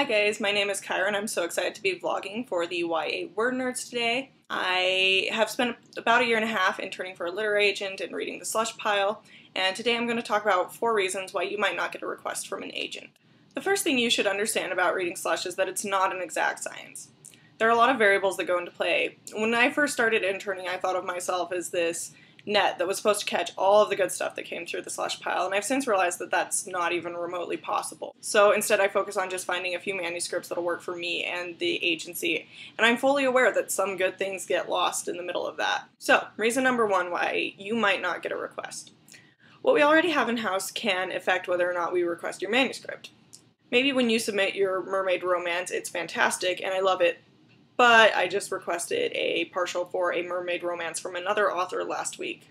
guys, my name is Kyra and I'm so excited to be vlogging for the YA WordNerds today. I have spent about a year and a half interning for a literary agent and reading the slush pile, and today I'm going to talk about 4 reasons why you might not get a request from an agent. The first thing you should understand about reading slush is that it's not an exact science. There are a lot of variables that go into play. When I first started interning, I thought of myself as this net that was supposed to catch all of the good stuff that came through the slush pile, and I've since realized that that's not even remotely possible. So instead I focus on just finding a few manuscripts that'll work for me and the agency, and I'm fully aware that some good things get lost in the middle of that. So, reason number 1 why you might not get a request. What we already have in-house can affect whether or not we request your manuscript. Maybe when you submit your mermaid romance, it's fantastic and I love it, but I just requested a partial for a mermaid romance from another author last week.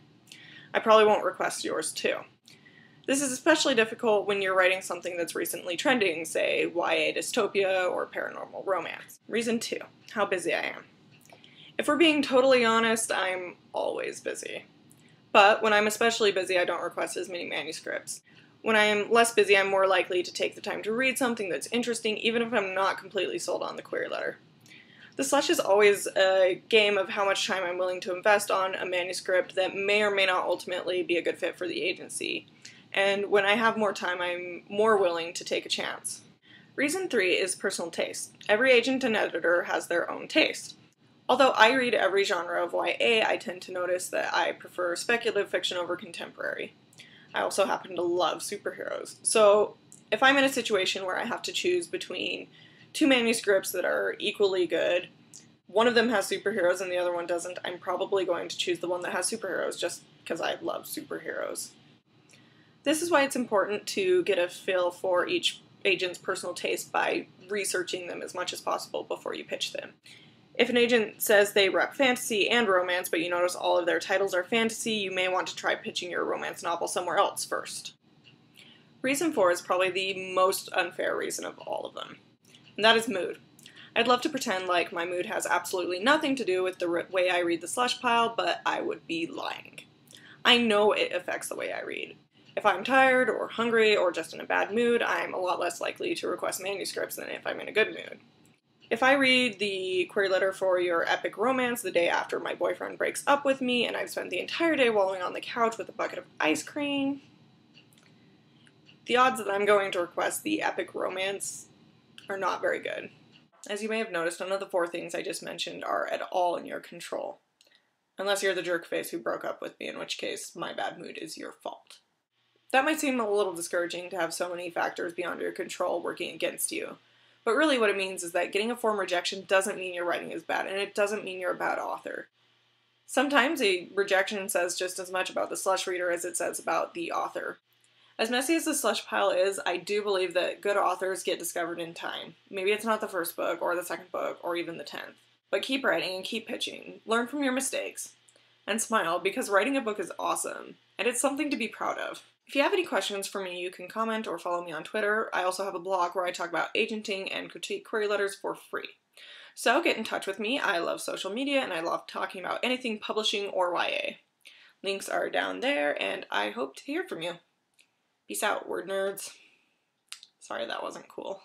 I probably won't request yours too. This is especially difficult when you're writing something that's recently trending, say YA dystopia or paranormal romance. Reason 2, how busy I am. If we're being totally honest, I'm always busy. But when I'm especially busy, I don't request as many manuscripts. When I'm less busy, I'm more likely to take the time to read something that's interesting, even if I'm not completely sold on the query letter. The slush is always a game of how much time I'm willing to invest on a manuscript that may or may not ultimately be a good fit for the agency. And when I have more time, I'm more willing to take a chance. Reason 3 is personal taste. Every agent and editor has their own taste. Although I read every genre of YA, I tend to notice that I prefer speculative fiction over contemporary. I also happen to love superheroes. So if I'm in a situation where I have to choose between 2 manuscripts that are equally good, one of them has superheroes and the other one doesn't, I'm probably going to choose the one that has superheroes just because I love superheroes. This is why it's important to get a feel for each agent's personal taste by researching them as much as possible before you pitch them. If an agent says they rep fantasy and romance, but you notice all of their titles are fantasy, you may want to try pitching your romance novel somewhere else first. Reason 4 is probably the most unfair reason of all of them. And that is mood. I'd love to pretend like my mood has absolutely nothing to do with the way I read the slush pile, but I would be lying. I know it affects the way I read. If I'm tired or hungry or just in a bad mood, I'm a lot less likely to request manuscripts than if I'm in a good mood. If I read the query letter for your epic romance the day after my boyfriend breaks up with me and I've spent the entire day wallowing on the couch with a bucket of ice cream, the odds that I'm going to request the epic romance are not very good. As you may have noticed, none of the 4 things I just mentioned are at all in your control. Unless you're the jerkface who broke up with me, in which case my bad mood is your fault. That might seem a little discouraging to have so many factors beyond your control working against you, but really what it means is that getting a form rejection doesn't mean your writing is bad, and it doesn't mean you're a bad author. Sometimes a rejection says just as much about the slush reader as it says about the author. As messy as the slush pile is, I do believe that good authors get discovered in time. Maybe it's not the first book, or the second book, or even the 10th. But keep writing and keep pitching. Learn from your mistakes. And smile, because writing a book is awesome, and it's something to be proud of. If you have any questions for me, you can comment or follow me on Twitter. I also have a blog where I talk about agenting and critique query letters for free. So get in touch with me. I love social media, and I love talking about anything publishing or YA. Links are down there, and I hope to hear from you. Peace out, word nerds. Sorry that wasn't cool.